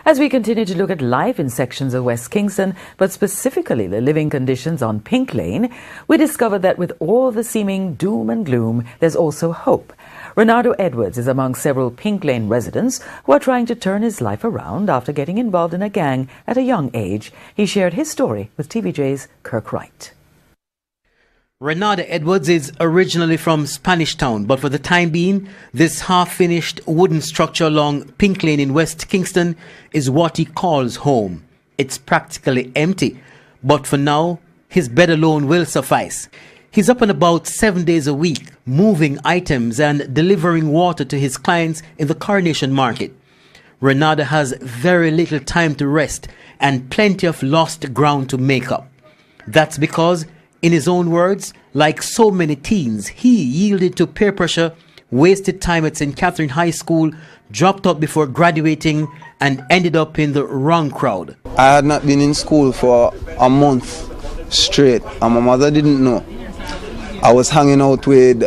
As we continue to look at life in sections of West Kingston, but specifically the living conditions on Pink Lane, we discovered that with all the seeming doom and gloom, there's also hope. Renardo Edwards is among several Pink Lane residents who are trying to turn his life around after getting involved in a gang at a young age. He shared his story with TVJ's Kirk Wright. Renardo Edwards is originally from Spanish Town, but for the time being, this half-finished wooden structure along Pink Lane in West Kingston is what he calls home. It's practically empty, but for now, his bed alone will suffice. He's up and about 7 days a week, moving items and delivering water to his clients in the Coronation Market. Renardo has very little time to rest and plenty of lost ground to make up. That's because, in his own words, like so many teens, he yielded to peer pressure, wasted time at St. Catherine High School, dropped out before graduating, and ended up in the wrong crowd. I had not been in school for a month straight, and my mother didn't know. I was hanging out with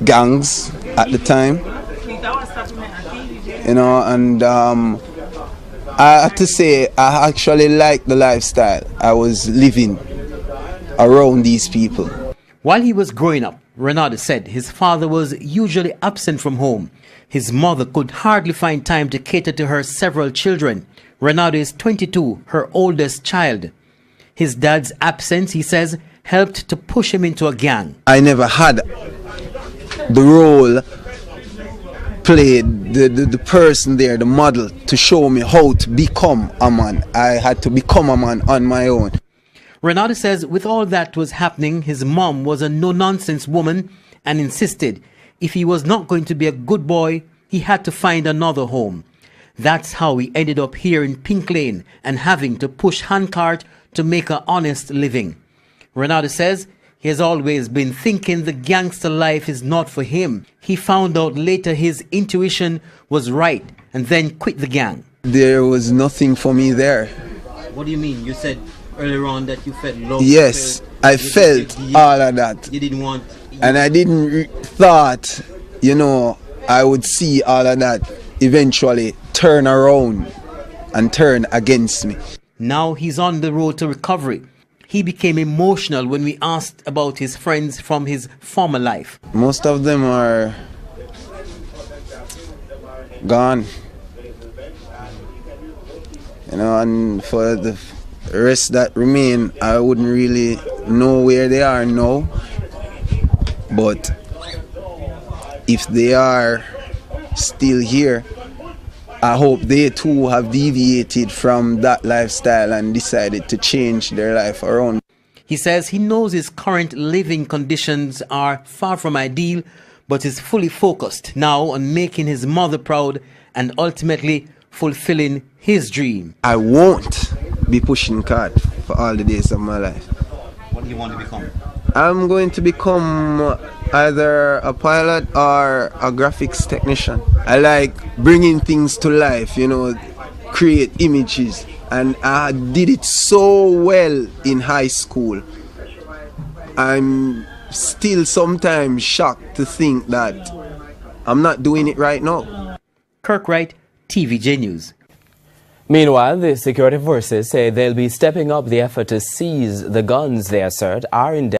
gangs at the time, and I have to say I actually liked the lifestyle I was living around these people. While he was growing up, Renardo said his father was usually absent from home. His mother could hardly find time to cater to her several children. Renardo is 22, her oldest child. His dad's absence, he says, helped to push him into a gang. I never had the role played, the person there, the model, to show me how to become a man. I had to become a man on my own. Renardo says with all that was happening, his mom was a no-nonsense woman and insisted if he was not going to be a good boy, he had to find another home. That's how he ended up here in Pink Lane and having to push handcart to make an honest living. Renardo says he has always been thinking the gangster life is not for him. He found out later his intuition was right and then quit the gang. There was nothing for me there. What do you mean? You said earlier on that you felt love. Yes, I felt all of that. You didn't want... And I didn't thought, I would see all of that eventually turn around and turn against me. Now he's on the road to recovery. He became emotional when we asked about his friends from his former life. Most of them are gone. And for the rest that remain, I wouldn't really know where they are now. But if they are still here, I hope they too have deviated from that lifestyle and decided to change their life around. He says he knows his current living conditions are far from ideal, but is fully focused now on making his mother proud and ultimately fulfilling his dream. I won't be pushing cart for all the days of my life. What do you want to become? I'm going to become either a pilot or a graphics technician. I like bringing things to life, create images. And I did it so well in high school. I'm still sometimes shocked to think that I'm not doing it right now. Kirk Wright, TVJ News. Meanwhile, the security forces say they'll be stepping up the effort to seize the guns they assert are in